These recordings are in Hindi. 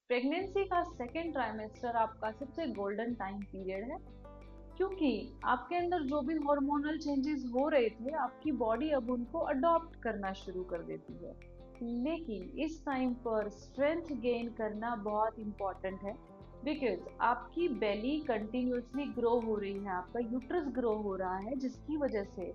प्रेगनेंसी का सेकेंड ट्राइमेस्टर आपका सबसे गोल्डन टाइम पीरियड है, क्योंकि आपके अंदर जो भी हार्मोनल चेंजेस हो रहे थे आपकी बॉडी अब उनको अडॉप्ट करना शुरू कर देती है। लेकिन इस टाइम पर स्ट्रेंथ गेन करना बहुत इंपॉर्टेंट है, बिकॉज आपकी बेली कंटिन्यूअसली ग्रो हो रही है, आपका यूट्रस ग्रो हो रहा है, जिसकी वजह से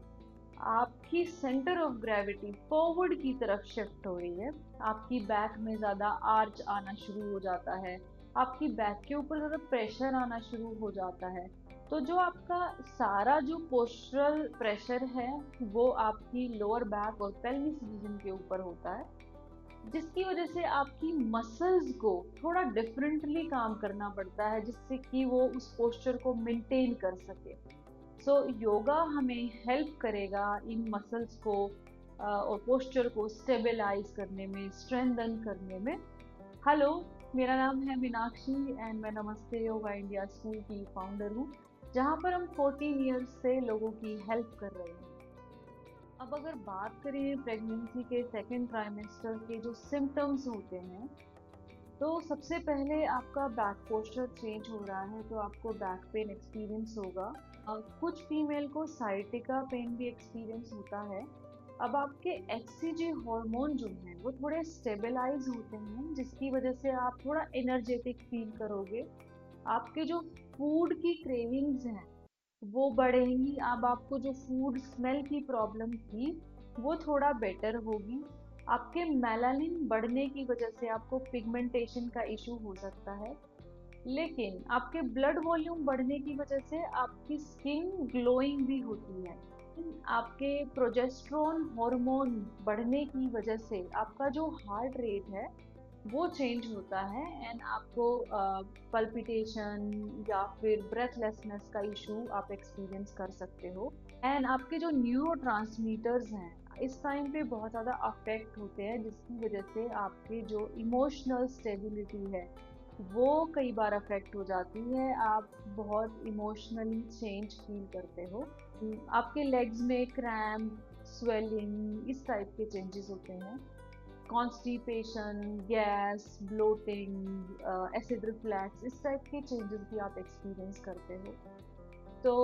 आपकी सेंटर ऑफ ग्रेविटी फॉरवर्ड की तरफ शिफ्ट हो रही है। आपकी बैक में ज़्यादा आर्च आना शुरू हो जाता है, आपकी बैक के ऊपर ज़्यादा प्रेशर आना शुरू हो जाता है। तो जो आपका सारा जो पोस्चरल प्रेशर है वो आपकी लोअर बैक और पेल्विस रीजन के ऊपर होता है, जिसकी वजह से आपकी मसल्स को थोड़ा डिफरेंटली काम करना पड़ता है, जिससे कि वो उस पोस्चर को मेंटेन कर सके। सो योगा हमें हेल्प करेगा इन मसल्स को और पोस्चर को स्टेबलाइज करने में, स्ट्रेंथन करने में। हेलो, मेरा नाम है मीनाक्षी एंड मैं नमस्ते योगा इंडिया स्कूल की फाउंडर हूँ, जहाँ पर हम 14 ईयर्स से लोगों की हेल्प कर रहे हैं। अब अगर बात करें प्रेगनेंसी के सेकेंड ट्राइमेस्टर के जो सिम्टम्स होते हैं, तो सबसे पहले आपका बैक पोस्चर चेंज हो रहा है, तो आपको बैक पेन एक्सपीरियंस होगा। कुछ फीमेल को साइटिका पेन भी एक्सपीरियंस होता है। अब आपके एचसीजी हार्मोन जो हैं वो थोड़े स्टेबलाइज होते हैं, जिसकी वजह से आप थोड़ा एनर्जेटिक फील करोगे। आपके जो फूड की क्रेविंग्स हैं वो बढ़ेंगी। अब आपको जो फूड स्मेल की प्रॉब्लम थी वो थोड़ा बेटर होगी। आपके मेलानिन बढ़ने की वजह से आपको पिगमेंटेशन का इशू हो सकता है, लेकिन आपके ब्लड वॉल्यूम बढ़ने की वजह से आपकी स्किन ग्लोइंग भी होती है। आपके प्रोजेस्टेरोन हार्मोन बढ़ने की वजह से आपका जो हार्ट रेट है वो चेंज होता है एंड आपको पल्पिटेशन या फिर ब्रेथलेसनेस का इशू आप एक्सपीरियंस कर सकते हो। एंड आपके जो न्यूरोट्रांसमीटर्स हैं इस टाइम पे बहुत ज़्यादा अफेक्ट होते हैं, जिसकी वजह से आपके जो इमोशनल स्टेबिलिटी है वो कई बार अफेक्ट हो जाती है। आप बहुत इमोशनली चेंज फील करते हो। आपके लेग्स में क्रैम्प, स्वेलिंग, इस टाइप के चेंजेस होते हैं। Constipation, gas, bloating, acid reflux, इस टाइप के चेंजेस भी आप एक्सपीरियंस करते हो। तो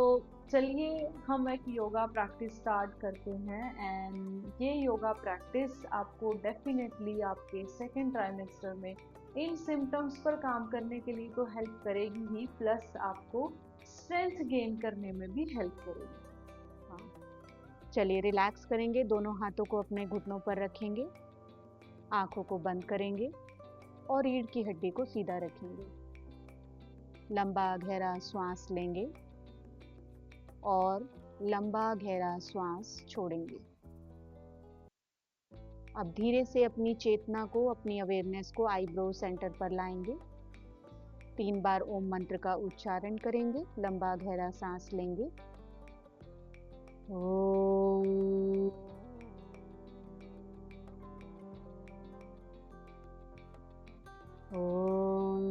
चलिए हम एक योगा प्रैक्टिस स्टार्ट करते हैं एंड ये योगा प्रैक्टिस आपको डेफिनेटली आपके सेकेंड ट्राइमेस्टर में इन सिम्टम्स पर काम करने के लिए तो हेल्प करेगी ही, प्लस आपको स्ट्रेंथ गेन करने में भी हेल्प करेगी। हाँ, चलिए रिलैक्स करेंगे, दोनों हाथों को अपने घुटनों पर रखेंगे, आंखों को बंद करेंगे और रीढ़ की हड्डी को सीधा रखेंगे। लंबा गहरा श्वास लेंगे और लंबा गहरा श्वास छोड़ेंगे। अब धीरे से अपनी चेतना को, अपनी अवेयरनेस को आईब्रो सेंटर पर लाएंगे। 3 बार ओम मंत्र का उच्चारण करेंगे, लंबा गहरा सांस लेंगे। ओम। ओम।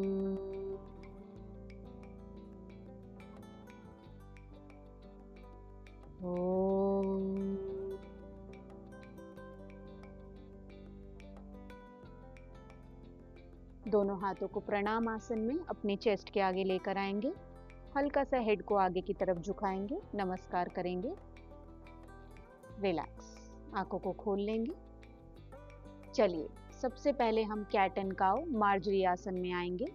ओम। दोनों हाथों को प्रणाम आसन में अपनी चेस्ट के आगे लेकर आएंगे। हल्का सा हेड को आगे की तरफ झुकाएंगे, नमस्कार करेंगे। रिलैक्स, आंखों को खोल लेंगे। चलिए सबसे पहले हम कैट एंड काउ मार्जरी आसन में आएंगे।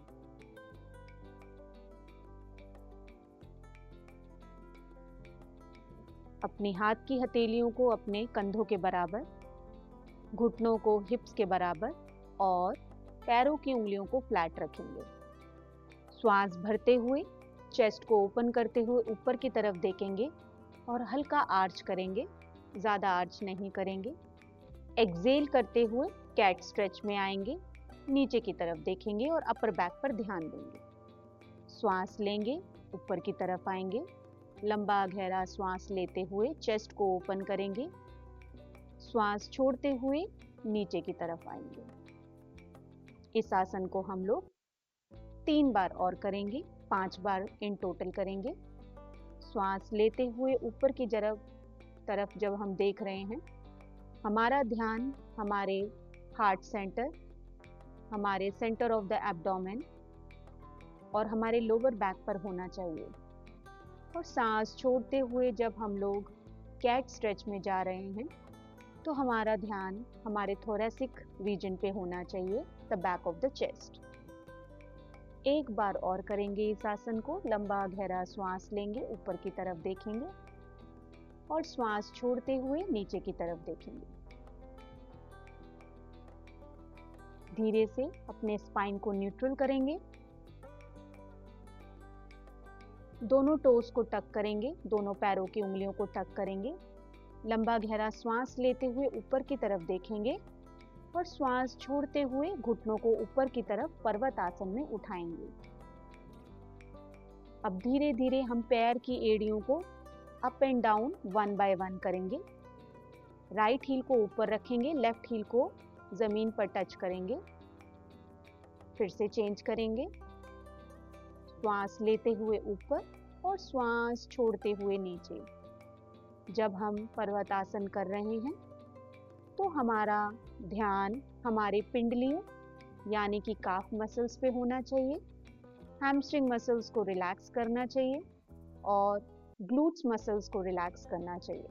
अपनी हाथ की हथेलियों को अपने कंधों के बराबर, घुटनों को हिप्स के बराबर और पैरों की उंगलियों को फ्लैट रखेंगे। श्वास भरते हुए चेस्ट को ओपन करते हुए ऊपर की तरफ देखेंगे और हल्का आर्च करेंगे, ज़्यादा आर्च नहीं करेंगे। एक्सेल करते हुए कैट स्ट्रेच में आएंगे, नीचे की तरफ देखेंगे और अपर बैक पर ध्यान देंगे। श्वास लेंगे, ऊपर की तरफ आएंगे, लंबा गहरा श्वास लेते हुए चेस्ट को ओपन करेंगे। श्वास छोड़ते हुए नीचे की तरफ आएंगे। इस आसन को हम लोग 3 बार और करेंगे, 5 बार इन टोटल करेंगे। श्वास लेते हुए ऊपर की तरफ जब हम देख रहे हैं, हमारा ध्यान हमारे हार्ट सेंटर हमारे सेंटर ऑफ द एब्डोमेन और हमारे लोअर बैक पर होना चाहिए। और सांस छोड़ते हुए जब हम लोग कैट स्ट्रेच में जा रहे हैं तो हमारा ध्यान हमारे थोरैसिक रीजन पे होना चाहिए, the back of the chest. एक बार और करेंगे इस आसन को। लंबा गहरा श्वास लेंगे, ऊपर की तरफ देखेंगे और श्वास छोड़ते हुए नीचे की तरफ देखेंगे। धीरे से अपने स्पाइन को न्यूट्रल करेंगे, दोनों टोस को टक करेंगे, दोनों पैरों की उंगलियों को टक करेंगे। लंबा गहरा श्वास लेते हुए ऊपर की तरफ देखेंगे और श्वास छोड़ते हुए घुटनों को ऊपर की तरफ पर्वत आसन में उठाएंगे। अब धीरे धीरे हम पैर की एड़ियों को अप एंड डाउन 1 बाय 1 करेंगे। राइट हील को ऊपर रखेंगे, लेफ्ट हील को जमीन पर टच करेंगे। फिर से चेंज करेंगे। श्वास लेते हुए ऊपर और श्वास छोड़ते हुए नीचे। जब हम पर्वतासन कर रहे हैं तो हमारा ध्यान हमारे पिंडलियों यानी कि काफ मसल्स पे होना चाहिए। हैमस्ट्रिंग मसल्स को रिलैक्स करना चाहिए और ग्लूट्स मसल्स को रिलैक्स करना चाहिए।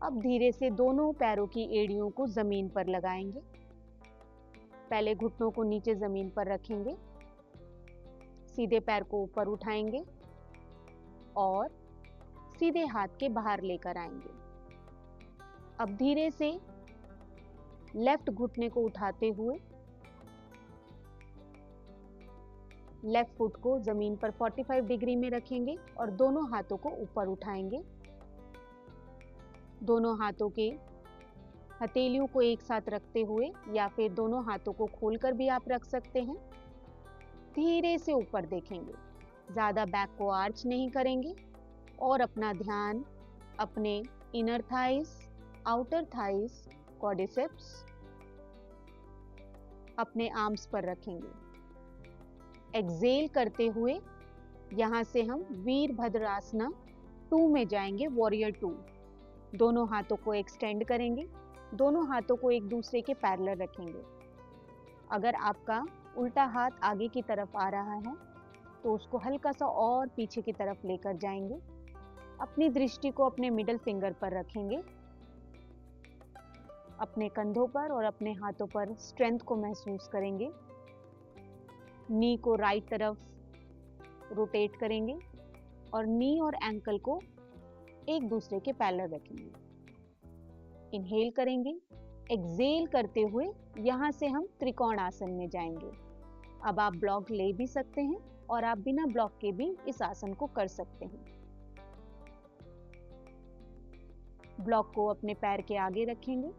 अब धीरे से दोनों पैरों की एड़ियों को जमीन पर लगाएंगे। पहले घुटनों को नीचे जमीन पर रखेंगे, सीधे पैर को ऊपर उठाएंगे और सीधे हाथ के बाहर लेकर आएंगे। अब धीरे से लेफ्ट घुटने को उठाते हुए लेफ्ट फुट को जमीन पर 45 डिग्री में रखेंगे और दोनों हाथों को ऊपर उठाएंगे। दोनों हाथों के हथेलियों को एक साथ रखते हुए या फिर दोनों हाथों को खोलकर भी आप रख सकते हैं। धीरे से ऊपर देखेंगे, ज़्यादा बैक को आर्च नहीं करेंगे और अपना ध्यान अपने inner thighs, outer thighs, quadriceps, अपने आर्म्स पर रखेंगे। एक्सेल करते हुए यहाँ से हम वीरभद्रासना 2 में जाएंगे, वॉरियर 2। दोनों हाथों को एक्सटेंड करेंगे, दोनों हाथों को एक दूसरे के पैरेलल रखेंगे। अगर आपका उल्टा हाथ आगे की तरफ आ रहा है तो उसको हल्का सा और पीछे की तरफ लेकर जाएंगे। अपनी दृष्टि को अपने मिडिल फिंगर पर रखेंगे। अपने कंधों पर और अपने हाथों पर स्ट्रेंथ को महसूस करेंगे। नी को राइट तरफ रोटेट करेंगे और नी और एंकल को एक दूसरे के पैरेलल रखेंगे। इनहेल करेंगे, एक्सेल करते हुए यहाँ से हम त्रिकोण आसन में जाएंगे। अब आप ब्लॉक ले भी सकते हैं और आप बिना ब्लॉक के भी इस आसन को कर सकते हैं। ब्लॉक को अपने पैर के आगे रखेंगे।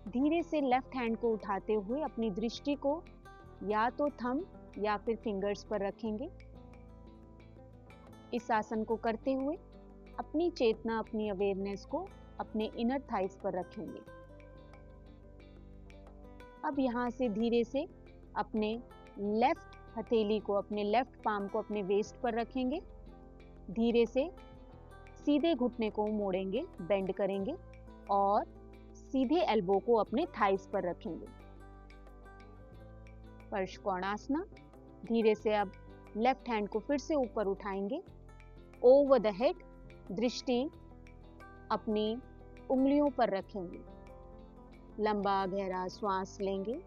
धीरे से लेफ्ट हैंड को उठाते हुए अपनी दृष्टि को या तो थंब या फिर फिंगर्स पर रखेंगे। इस आसन को करते हुए अपनी चेतना, अपनी अवेयरनेस को अपने इनर थाइस पर रखेंगे। अब यहाँ से धीरे से अपने लेफ्ट हथेली को, अपने लेफ्ट पाम को अपने वेस्ट पर रखेंगे। धीरे से सीधे घुटने को मोड़ेंगे, बेंड करेंगे और सीधे एल्बो को अपने थाइस पर रखेंगे। स्पर्श कोणासना। धीरे से अब लेफ्ट हैंड को फिर से ऊपर उठाएंगे, ओवर द हेड। दृष्टि अपनी उंगलियों पर रखेंगे। लंबा गहरा श्वास लेंगे।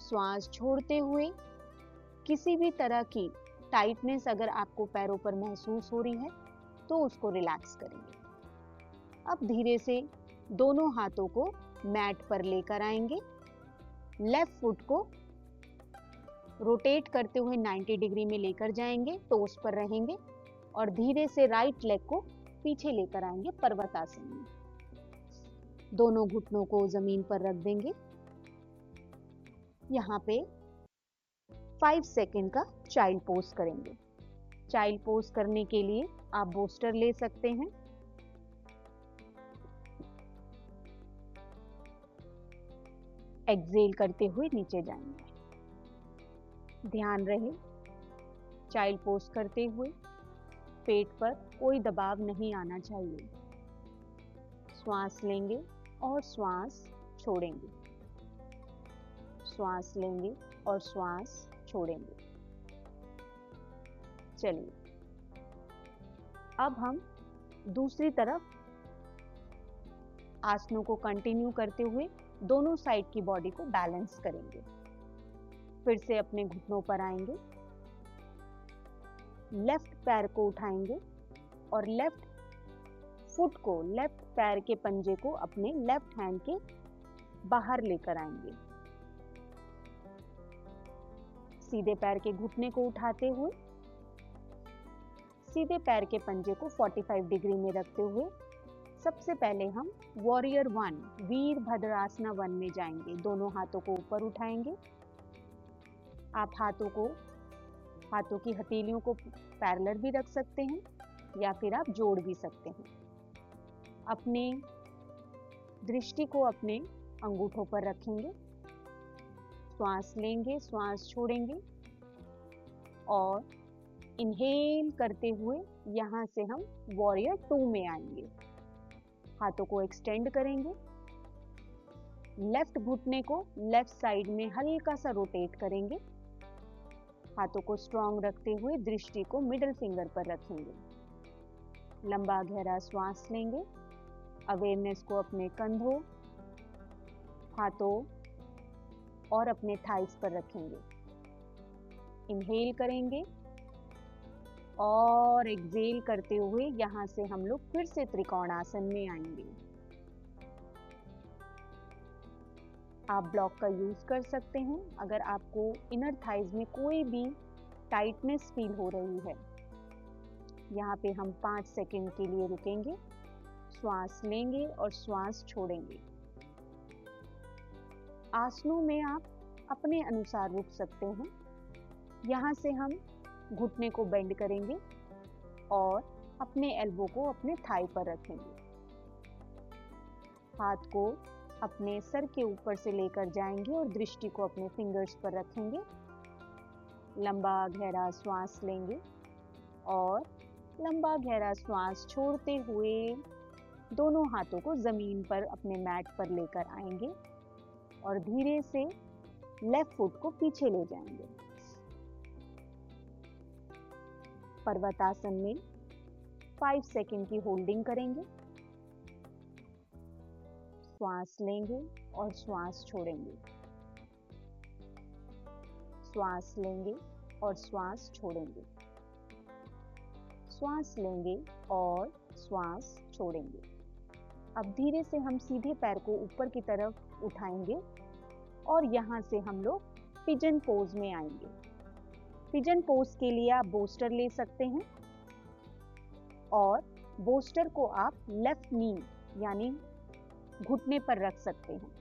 श्वास छोड़ते हुए किसी भी तरह की टाइटनेस अगर आपको पैरों पर महसूस हो रही है तो उसको रिलैक्स करेंगे। अब धीरे से दोनों हाथों को मैट पर लेकर आएंगे। लेफ्ट फुट को रोटेट करते हुए 90 डिग्री में लेकर जाएंगे, टोस पर रहेंगे और धीरे से राइट लेग को पीछे लेकर आएंगे पर्वतासन में। दोनों घुटनों को जमीन पर रख देंगे। यहाँ पे 5 सेकेंड का चाइल्ड पोज करेंगे। चाइल्ड पोज करने के लिए आप बोस्टर ले सकते हैं। एक्सेल करते हुए नीचे जाएंगे। ध्यान रहे चाइल्ड पोज करते हुए पेट पर कोई दबाव नहीं आना चाहिए। श्वास लेंगे और श्वास छोड़ेंगे। श्वास लेंगे और श्वास छोड़ेंगे। चलिए अब हम दूसरी तरफ आसनों को कंटिन्यू करते हुए दोनों साइड की बॉडी को बैलेंस करेंगे। फिर से अपने घुटनों पर आएंगे, लेफ्ट पैर को उठाएंगे और लेफ्ट फुट को, लेफ्ट पैर के पंजे को अपने लेफ्ट हैंड के बाहर लेकर आएंगे। सीधे पैर के घुटने को उठाते हुए सीधे पैर के पंजे को 45 डिग्री में रखते हुए सबसे पहले हम वॉरियर 1, वीरभद्रासना 1 में जाएंगे। दोनों हाथों को ऊपर उठाएंगे। आप हाथों की हथेलियों को पैरेलल भी रख सकते हैं या फिर आप जोड़ भी सकते हैं। अपने दृष्टि को अपने अंगूठों पर रखेंगे। श्वास लेंगे, श्वास छोड़ेंगे और इनहेल करते हुए यहाँ से हम वॉरियर 2 में आएंगे। हाथों को एक्सटेंड करेंगे, लेफ्ट घुटने को लेफ्ट साइड में हल्का सा रोटेट करेंगे। हाथों को स्ट्रॉन्ग रखते हुए दृष्टि को मिडिल फिंगर पर रखेंगे। लंबा गहरा श्वास लेंगे। अवेयरनेस को अपने कंधों, हाथों और अपने थाइस पर रखेंगे। इनहेल करेंगे और एक्सहेल करते हुए यहाँ से हम लोग फिर से त्रिकोणासन में आएंगे। आप ब्लॉक का यूज कर सकते हैं अगर आपको इनर थाइज में कोई भी टाइटनेस फील हो रही है। यहाँ पे हम 5 सेकंड के लिए रुकेंगे, श्वास लेंगे और श्वास छोड़ेंगे। आसनों में आप अपने अनुसार रुक सकते हैं। यहाँ से हम घुटने को बेंड करेंगे और अपने एल्बो को अपने थाई पर रखेंगे। हाथ को अपने सर के ऊपर से लेकर जाएंगे और दृष्टि को अपने फिंगर्स पर रखेंगे। लंबा गहरा श्वास लेंगे और लंबा गहरा श्वास छोड़ते हुए दोनों हाथों को जमीन पर अपने मैट पर लेकर आएंगे और धीरे से लेफ्ट फुट को पीछे ले जाएंगे। पर्वतासन में 5 सेकंड की होल्डिंग करेंगे। श्वास लेंगे और श्वास छोड़ेंगे, श्वास लेंगे और श्वास छोड़ेंगे, श्वास लेंगे और श्वास छोड़ेंगे। अब धीरे से हम सीधे पैर को ऊपर की तरफ उठाएंगे और यहाँ से हम लोग पिजन पोज में आएंगे। पिजन पोज के लिए आप बोस्टर ले सकते हैं और बोस्टर को आप लेफ्ट नी यानी घुटने पर रख सकते हैं।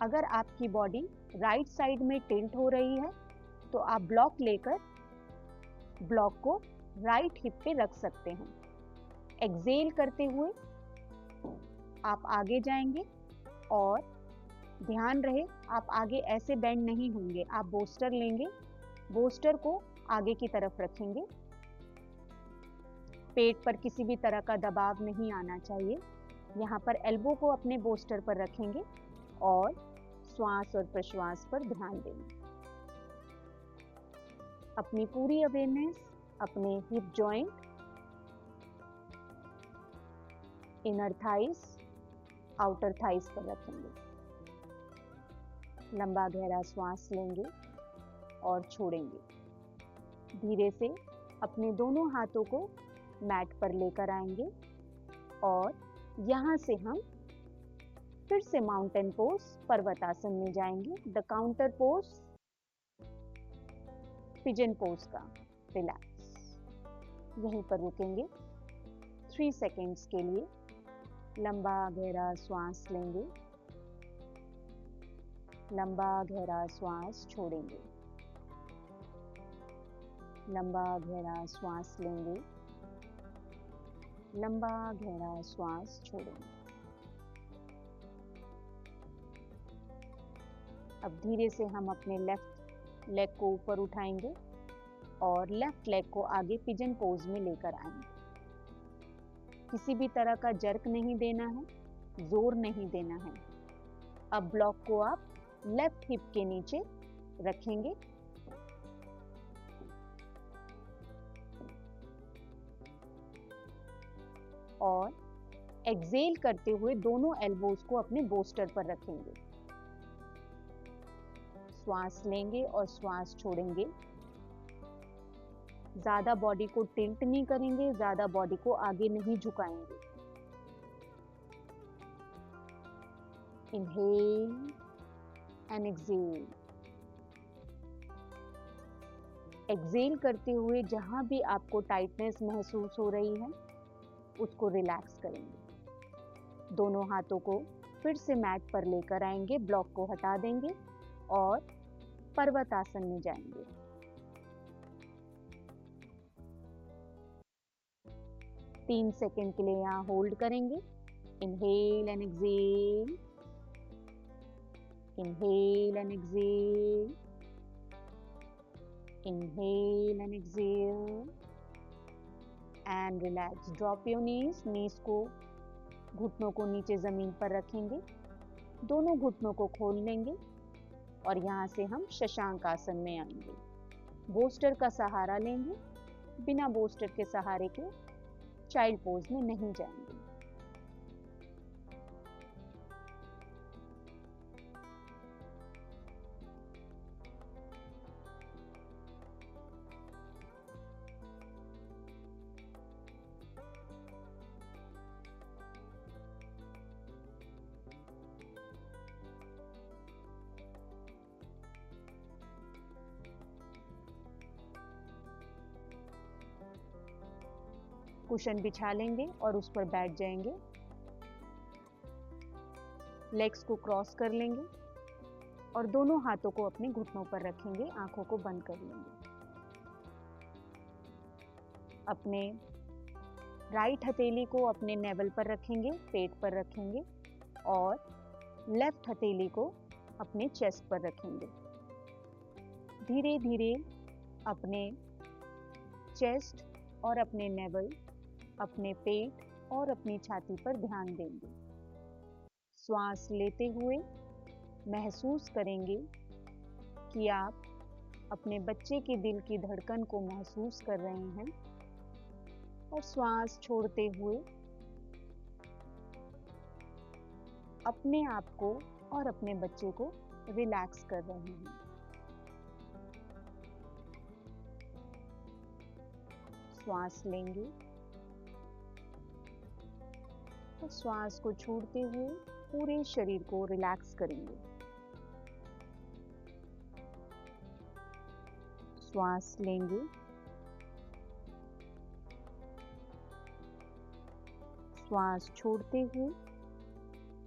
अगर आपकी बॉडी राइट साइड में टिल्ट हो रही है तो आप ब्लॉक लेकर ब्लॉक को राइट हिप पे रख सकते हैं। एक्सहेल करते हुए आप आगे जाएंगे और ध्यान रहे आप आगे ऐसे बेंड नहीं होंगे। आप बोस्टर लेंगे, बोस्टर को आगे की तरफ रखेंगे। पेट पर किसी भी तरह का दबाव नहीं आना चाहिए। यहाँ पर एल्बो को अपने बोस्टर पर रखेंगे और श्वास और प्रश्वास पर ध्यान देंगे। अपनी पूरी अवेयरनेस अपने hip joint, inner thighs, outer thighs पर रखेंगे। लंबा गहरा श्वास लेंगे और छोड़ेंगे। धीरे से अपने दोनों हाथों को मैट पर लेकर आएंगे और यहाँ से हम फिर से माउंटेन पोज पर्वतासन में जाएंगे। The counter pose, pigeon pose का रिलैक्स। यहीं पर रुकेंगे 3 सेकेंड्स के लिए। लंबा गहरा श्वास लेंगे, लंबा गहरा श्वास छोड़ेंगे, लंबा गहरा श्वास लेंगे, लंबा गहरा श्वास छोड़ेंगे। अब धीरे से हम अपने लेफ्ट लेग को ऊपर उठाएंगे और लेफ्ट लेग को आगे पिजन पोज में लेकर आएंगे। किसी भी तरह का जर्क नहीं देना है, जोर नहीं देना है। अब ब्लॉक को आप लेफ्ट हिप के नीचे रखेंगे और एक्सेल करते हुए दोनों एल्बोज को अपने बोस्टर पर रखेंगे। श्वास लेंगे और श्वास छोड़ेंगे। ज्यादा बॉडी को टिल्ट नहीं करेंगे, ज्यादा बॉडी को आगे नहीं झुकाएंगे। Inhale and exhale. एक्सेल करते हुए जहां भी आपको टाइटनेस महसूस हो रही है उसको रिलैक्स करेंगे। दोनों हाथों को फिर से मैट पर लेकर आएंगे, ब्लॉक को हटा देंगे और पर्वतासन में जाएंगे। तीन सेकेंड के लिए यहाँ होल्ड करेंगे। Inhale and exhale, inhale and exhale, inhale and exhale and relax. Drop your knees. Knees को, घुटनों को नीचे जमीन पर रखेंगे, दोनों घुटनों को खोल लेंगे और यहाँ से हम शशांक आसन में आएंगे। बोस्टर का सहारा लेंगे, बिना बोस्टर के सहारे के चाइल्ड पोज में नहीं जाएंगे। कुशन बिछा लेंगे और उस पर बैठ जाएंगे। लेग्स को क्रॉस कर लेंगे और दोनों हाथों को अपने घुटनों पर रखेंगे। आंखों को बंद कर लेंगे। अपने राइट हथेली को अपने नेवल पर रखेंगे, पेट पर रखेंगे और लेफ्ट हथेली को अपने चेस्ट पर रखेंगे। धीरे धीरे अपने चेस्ट और अपने नेवल, अपने पेट और अपनी छाती पर ध्यान देंगे। श्वास लेते हुए महसूस करेंगे कि आप अपने बच्चे के दिल की धड़कन को महसूस कर रहे हैं और श्वास छोड़ते हुए अपने आप को और अपने बच्चे को रिलैक्स कर रहे हैं। श्वास लेंगे तो श्वास को छोड़ते हुए पूरे शरीर को रिलैक्स करेंगे। श्वास लेंगे, श्वास छोड़ते हुए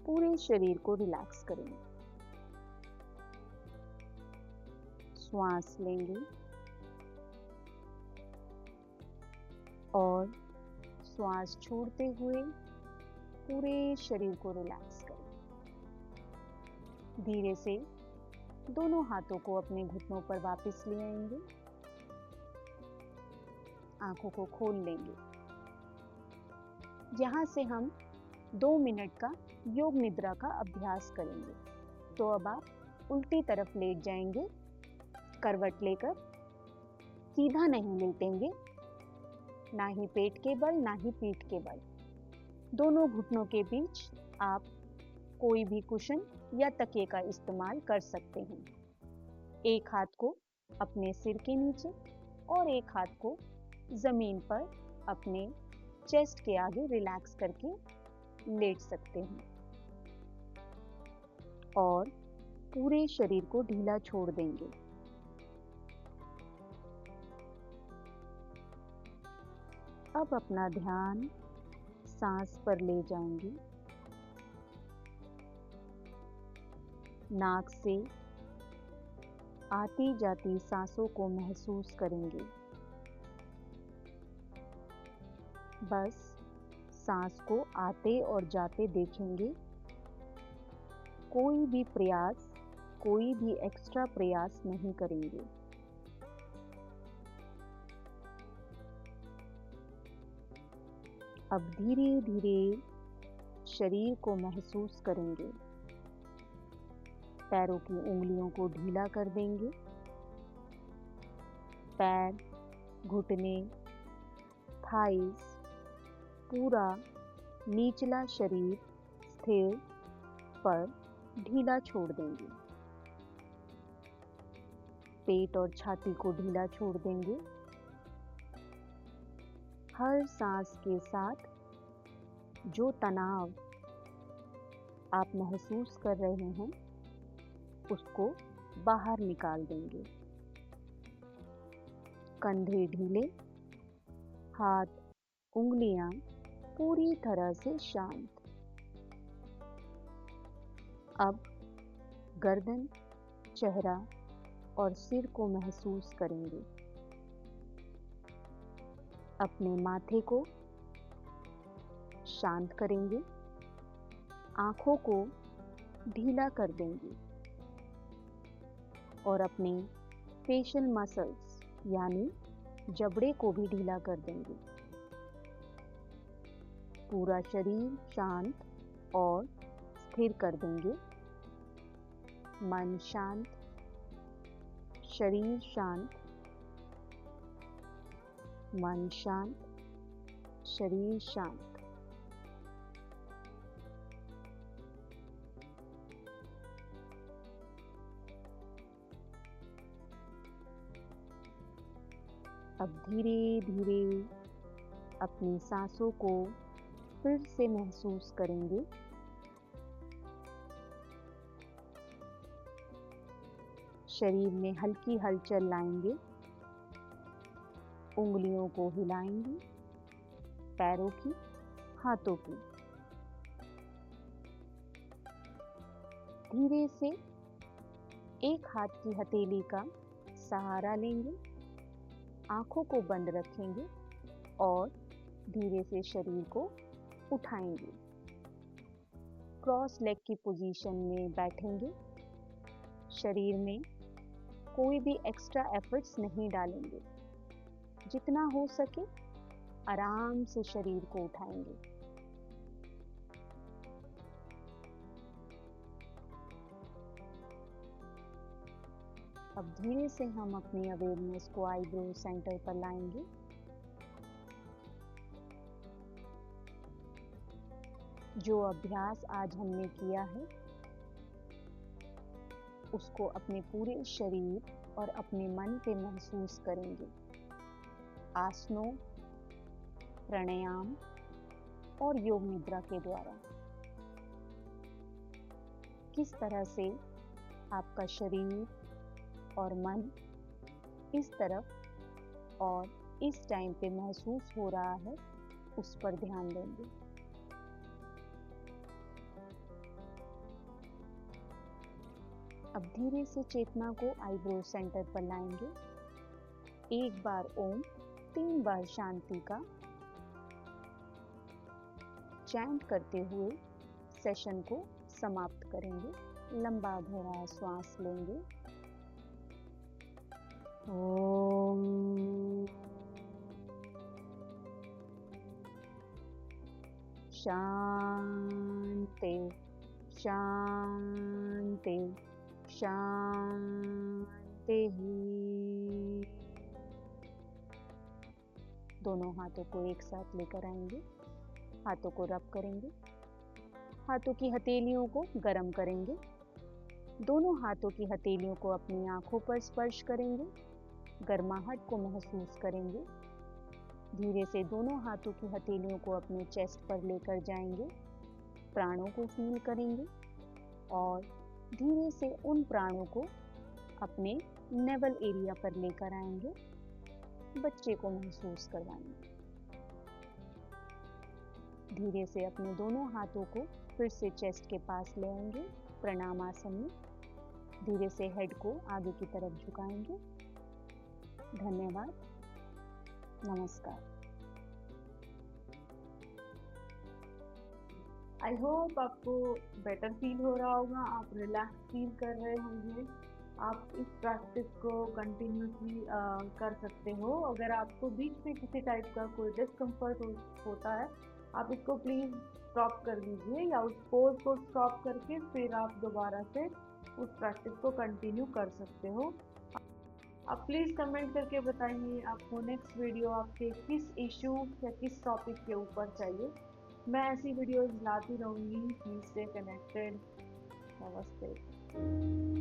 पूरे शरीर को रिलैक्स करेंगे। श्वास लेंगे और श्वास छोड़ते हुए पूरे शरीर को रिलैक्स करें। धीरे से दोनों हाथों को अपने घुटनों पर वापस ले आएंगे। आंखों को खोल लेंगे। यहाँ से हम 2 मिनट का योग निद्रा का अभ्यास करेंगे। तो अब आप उल्टी तरफ लेट जाएंगे, करवट लेकर। सीधा नहीं लेटेंगे, ना ही पेट के बल ना ही पीठ के बल। दोनों घुटनों के बीच आप कोई भी कुशन या तकिए का इस्तेमाल कर सकते हैं। एक हाथ को अपने सिर के नीचे और एक हाथ को जमीन पर अपने चेस्ट के आगे रिलैक्स करके लेट सकते हैं और पूरे शरीर को ढीला छोड़ देंगे। अब अपना ध्यान सांस पर ले जाएंगे। नाक से आती जाती सांसों को महसूस करेंगे। बस सांस को आते और जाते देखेंगे। कोई भी प्रयास, कोई भी एक्स्ट्रा प्रयास नहीं करेंगे। अब धीरे धीरे शरीर को महसूस करेंगे। पैरों की उंगलियों को ढीला कर देंगे। पैर, घुटने, थाइस, पूरा निचला शरीर स्थिर पर ढीला छोड़ देंगे। पेट और छाती को ढीला छोड़ देंगे। हर सांस के साथ जो तनाव आप महसूस कर रहे हैं उसको बाहर निकाल देंगे। कंधे ढीले, हाथ, उंगलियां पूरी तरह से शांत। अब गर्दन, चेहरा और सिर को महसूस करेंगे। अपने माथे को शांत करेंगे। आंखों को ढीला कर देंगे और अपने फेशियल मसल्स यानी जबड़े को भी ढीला कर देंगे। पूरा शरीर शांत और स्थिर कर देंगे। मन शांत, शरीर शांत, मन शांत, शरीर शांत। अब धीरे धीरे अपनी सांसों को फिर से महसूस करेंगे। शरीर में हल्की हलचल लाएंगे। उंगलियों को हिलाएंगे, पैरों की, हाथों की। धीरे से एक हाथ की हथेली का सहारा लेंगे। आंखों को बंद रखेंगे और धीरे से शरीर को उठाएंगे। क्रॉस लेग की पोजीशन में बैठेंगे। शरीर में कोई भी एक्स्ट्रा एफर्ट्स नहीं डालेंगे। जितना हो सके आराम से शरीर को उठाएंगे। अब धीरे से हम अपनी अवेयरनेस को आईब्रो सेंटर पर लाएंगे। जो अभ्यास आज हमने किया है उसको अपने पूरे शरीर और अपने मन पे महसूस करेंगे। आसनों, प्राणायाम और योग निद्रा के द्वारा किस तरह से आपका शरीर और मन इस तरफ और इस टाइम पे महसूस हो रहा है उस पर ध्यान देंगे। अब धीरे से चेतना को आईब्रो सेंटर पर लाएंगे। एक बार ओम, 3 बार शांति का चैंट करते हुए सेशन को समाप्त करेंगे। लंबा गहरा श्वास लेंगे। ओम। शांति, शांति, शांति। दोनों हाथों को एक साथ लेकर आएंगे। हाथों को रब करेंगे। हाथों की हथेलियों को गर्म करेंगे। दोनों हाथों की हथेलियों को अपनी आंखों पर स्पर्श करेंगे। गर्माहट को महसूस करेंगे। धीरे से दोनों हाथों की हथेलियों को अपने चेस्ट पर लेकर जाएंगे। प्राणों को फील करेंगे और धीरे से उन प्राणों को अपने नेवल एरिया पर लेकर आएंगे। बच्चे को महसूस करवाएंगे। धीरे से अपने दोनों हाथों को फिर से चेस्ट के पास ले आएंगे। प्रणाम आसन में धीरे से हेड को आगे की तरफ झुकाएंगे। धन्यवाद। नमस्कार। आई होप आपको बेटर फील हो रहा होगा, आप रिलैक्स फील कर रहे होंगे। आप इस प्रैक्टिस को कंटिन्यूसली कर सकते हो। अगर आपको बीच में किसी टाइप का कोई डिस्कम्फर्ट होता है, आप इसको प्लीज़ स्टॉप कर दीजिए या उस पोज को स्टॉप करके फिर आप दोबारा से उस प्रैक्टिस को कंटिन्यू कर सकते हो। आप प्लीज़ कमेंट करके बताइए आपको नेक्स्ट वीडियो आपके किस इशू या किस टॉपिक के ऊपर चाहिए। मैं ऐसी वीडियोस लाती रहूँगी। Please stay connected. नमस्ते।